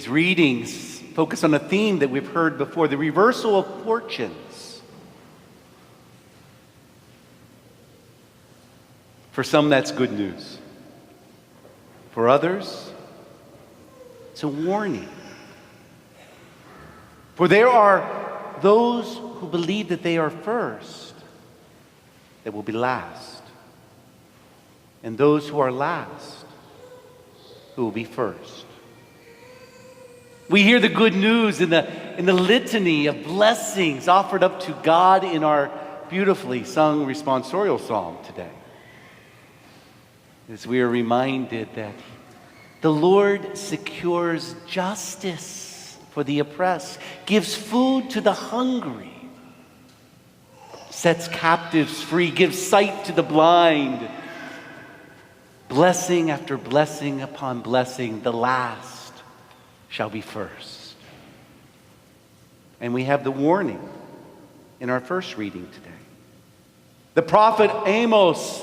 These readings focus on a theme that we've heard before, the reversal of fortunes. For some, that's good news. For others, it's a warning. For there are those who believe that they are first that will be last, and those who are last who will be first. We hear the good news in the litany of blessings offered up to God in our beautifully sung responsorial psalm today. As we are reminded that the Lord secures justice for the oppressed, gives food to the hungry, sets captives free, gives sight to the blind. Blessing after blessing upon blessing, the last shall be first. And we have the warning in our first reading today. The prophet Amos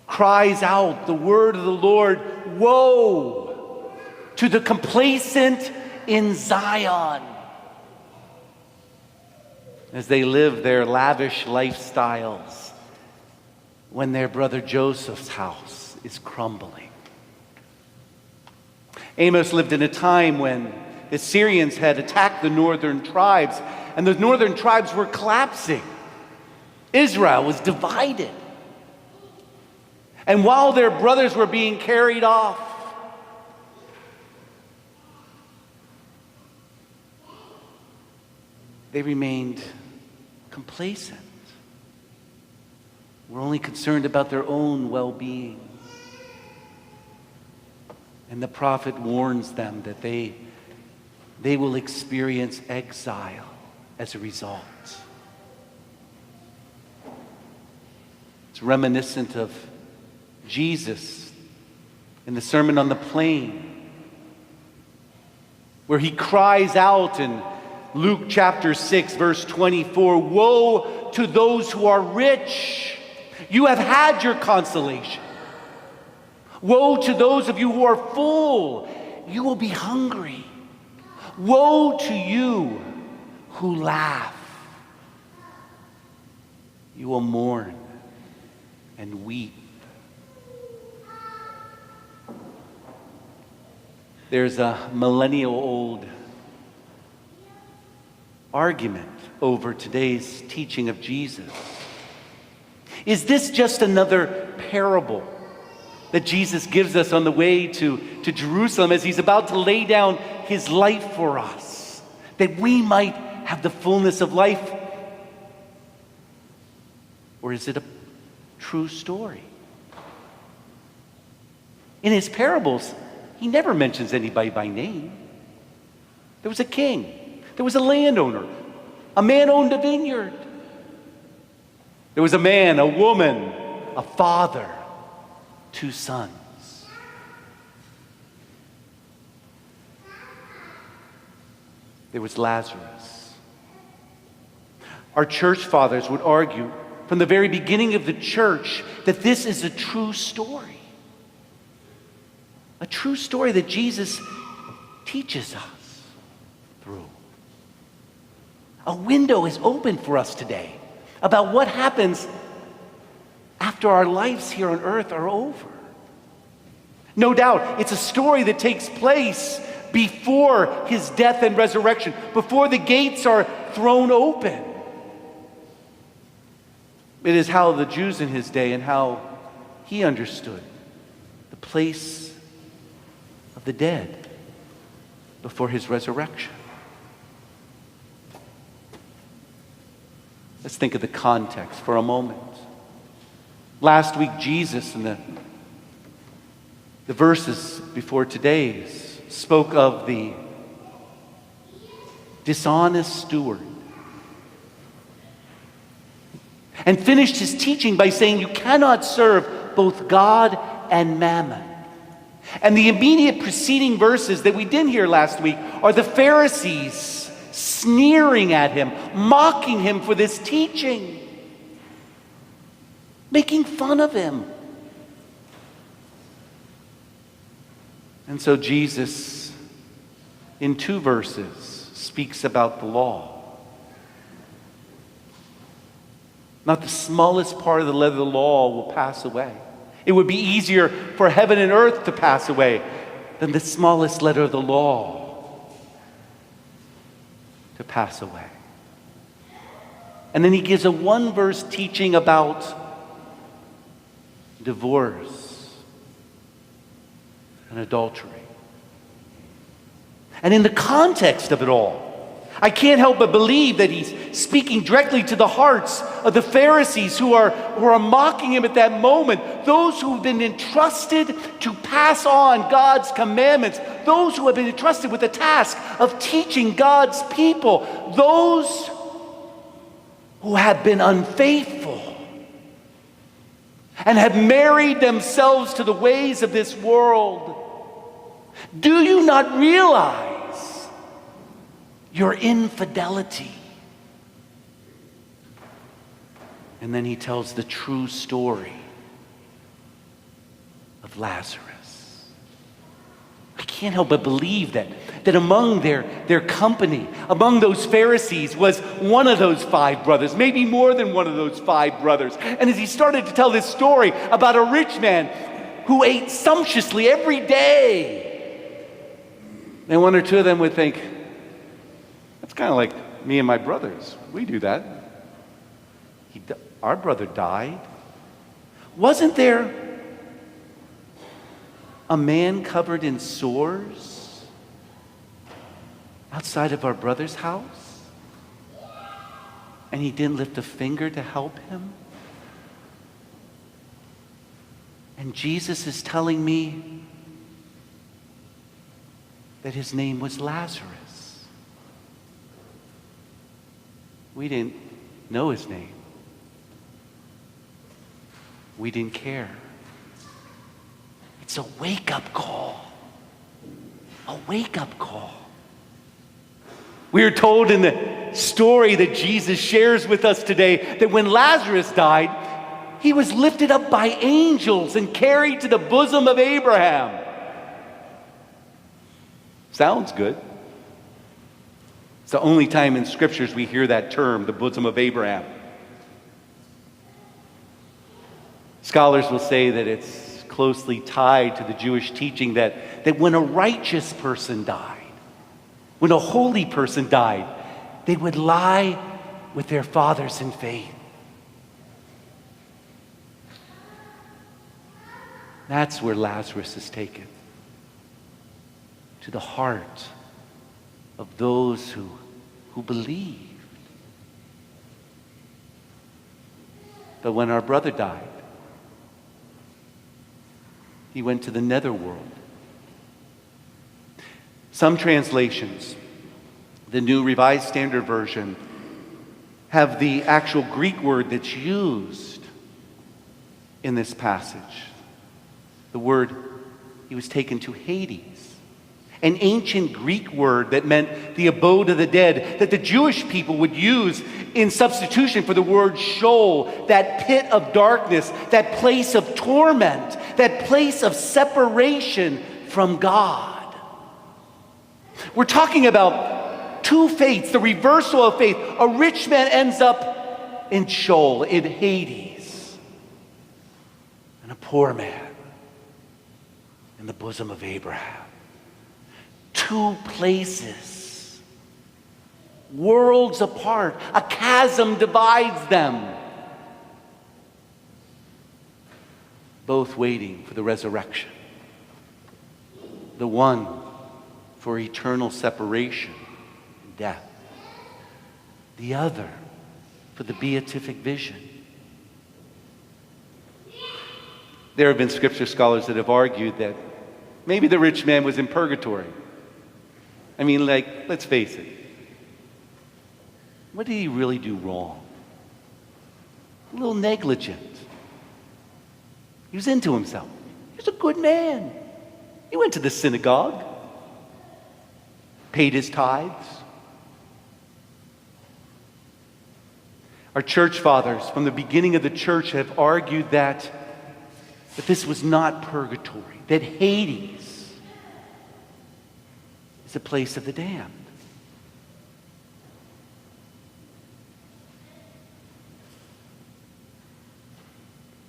cries out the word of the Lord, woe to the complacent in Zion, as they live their lavish lifestyles when their brother Joseph's house is crumbling. Amos lived in a time when the Syrians had attacked the northern tribes, and the northern tribes were collapsing. Israel was divided. And while their brothers were being carried off, they remained complacent. Were only concerned about their own well-being. And the prophet warns them that they will experience exile as a result. It's reminiscent of Jesus in the Sermon on the Plain, where he cries out in Luke chapter 6, verse 24, woe to those who are rich. You have had your consolation. Woe to those of you who are full. You will be hungry. Woe to you who laugh. You will mourn and weep. There's a millennial-old argument over today's teaching of Jesus. Is this just another parable that Jesus gives us on the way to Jerusalem as he's about to lay down his life for us, that we might have the fullness of life? Or is it a true story? In his parables, he never mentions anybody by name. There was a king. There was a landowner. A man owned a vineyard. There was a man, a woman, a father, 2 sons. There was Lazarus. Our church fathers would argue from the very beginning of the church that this is a true story. A true story that Jesus teaches us through. A window is open for us today about what happens after our lives here on earth are over. No doubt, it's a story that takes place before his death and resurrection, before the gates are thrown open. It is how the Jews in his day and how he understood the place of the dead before his resurrection. Let's think of the context for a moment. Last week, Jesus, in the verses before today's, spoke of the dishonest steward and finished his teaching by saying you cannot serve both God and mammon. And the immediate preceding verses that we didn't hear last week are the Pharisees sneering at him, mocking him for this teaching, making fun of him. And so Jesus in 2 verses, speaks about the law. Not the smallest part of the letter of the law will pass away. It would be easier for heaven and earth to pass away than the smallest letter of the law to pass away. And then he gives a 1-verse teaching about divorce and adultery. And in the context of it all, I can't help but believe that he's speaking directly to the hearts of the Pharisees who are mocking him at that moment. Those who have been entrusted to pass on God's commandments. Those who have been entrusted with the task of teaching God's people. Those who have been unfaithful and have married themselves to the ways of this world. Do you not realize your infidelity? And then he tells the true story of Lazarus. I can't help but believe that among their company, among those Pharisees, was one of those 5 brothers, maybe more than one of those 5 brothers. And as he started to tell this story about a rich man who ate sumptuously every day, and 1 or 2 of them would think, that's kind of like me and my brothers. We do that. Our brother died. Wasn't there a man covered in sores outside of our brother's house? And he didn't lift a finger to help him? And Jesus is telling me that his name was Lazarus. We didn't know his name. We didn't care. It's a wake-up call. A wake-up call. We are told in the story that Jesus shares with us today that when Lazarus died, he was lifted up by angels and carried to the bosom of Abraham. Sounds good. It's the only time in scriptures we hear that term, the bosom of Abraham. Scholars will say that it's closely tied to the Jewish teaching that when a righteous person died, when a holy person died, they would lie with their fathers in faith. That's where Lazarus is taken. To the heart of those who believed. But when our brother died, he went to the netherworld. Some translations, the New Revised Standard Version, have the actual Greek word that's used in this passage. The word, he was taken to Hades. An ancient Greek word that meant the abode of the dead, that the Jewish people would use in substitution for the word Sheol, that pit of darkness, that place of torment, that place of separation from God. We're talking about 2 fates, the reversal of faith. A rich man ends up in Sheol, in Hades, and a poor man in the bosom of Abraham. 2 places, worlds apart. A chasm divides them. Both waiting for the resurrection. The one for eternal separation and death. The other for the beatific vision. There have been scripture scholars that have argued that maybe the rich man was in purgatory. I mean, let's face it. What did he really do wrong? A little negligent. He was into himself. He was a good man. He went to the synagogue, paid his tithes. Our church fathers from the beginning of the church have argued that this was not purgatory, that Hades is the place of the damned.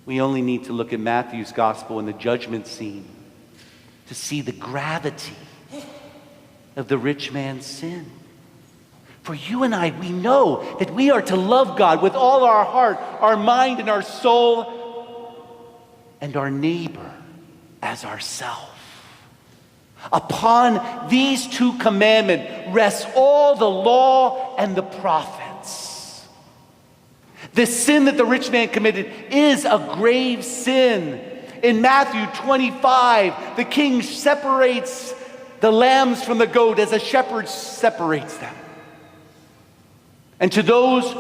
We only need to look at Matthew's gospel in the judgment scene to see the gravity of the rich man's sin. For you and I, we know that we are to love God with all our heart, our mind, and our soul, and our neighbor as ourself. Upon these two commandments rests all the law and the prophets. The sin that the rich man committed is a grave sin. In Matthew 25, the king separates the lambs from the goat as a shepherd separates them. And to those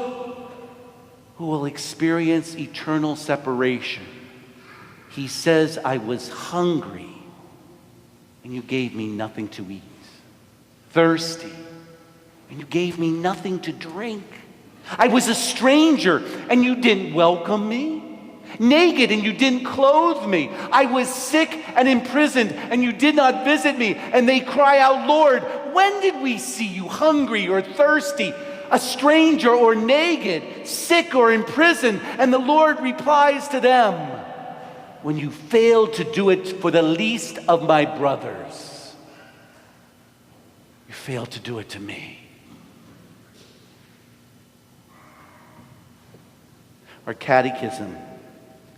who will experience eternal separation, he says, I was hungry, and you gave me nothing to eat. Thirsty, and you gave me nothing to drink. I was a stranger, and you didn't welcome me. Naked, and you didn't clothe me. I was sick and imprisoned, and you did not visit me. And they cry out, Lord, when did we see you hungry or thirsty, a stranger or naked, sick or imprisoned? And the Lord replies to them, when you failed to do it for the least of my brothers, you failed to do it to me. Our catechism,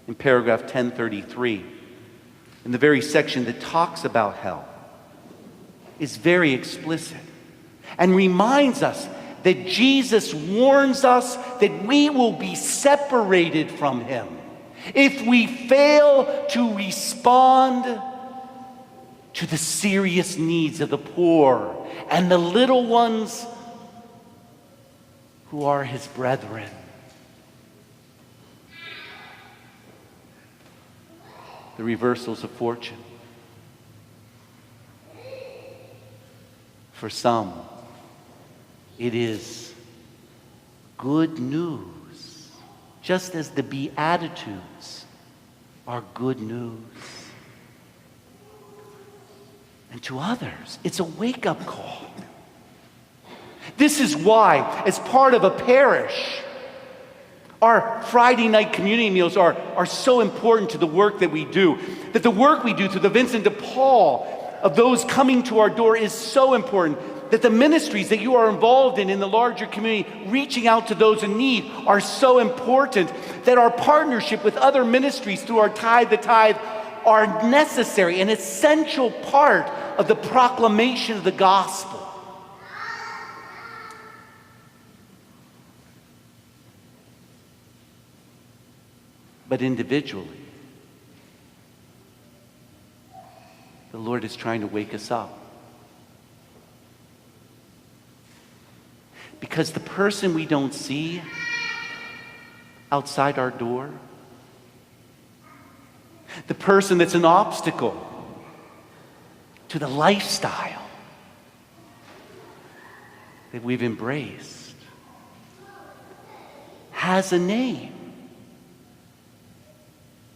in paragraph 1033, in the very section that talks about hell, is very explicit and reminds us that Jesus warns us that we will be separated from him if we fail to respond to the serious needs of the poor and the little ones who are his brethren. The reversals of fortune. For some, it is good news, just as the Beatitudes are good news. And to others, it's a wake-up call. This is why, as part of a parish, our Friday night community meals are so important to the work that we do. That the work we do through the Vincent de Paul of those coming to our door is so important. That the ministries that you are involved in the larger community, reaching out to those in need, are so important. That our partnership with other ministries through our Tithe the Tithe are necessary, an essential part of the proclamation of the gospel. But individually, the Lord is trying to wake us up. Because the person we don't see outside our door, the person that's an obstacle to the lifestyle that we've embraced, has a name.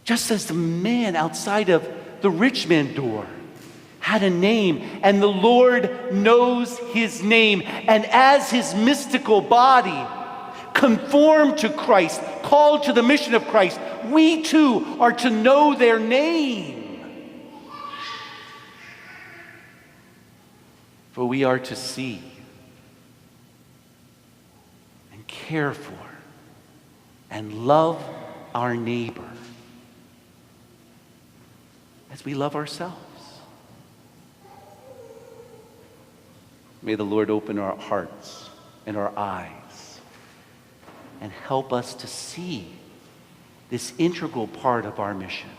Just as the man outside of the rich man's door had a name, and the Lord knows his name. And as his mystical body, conformed to Christ, called to the mission of Christ, we too are to know their name. For we are to see and care for and love our neighbor as we love ourselves. May the Lord open our hearts and our eyes and help us to see this integral part of our mission.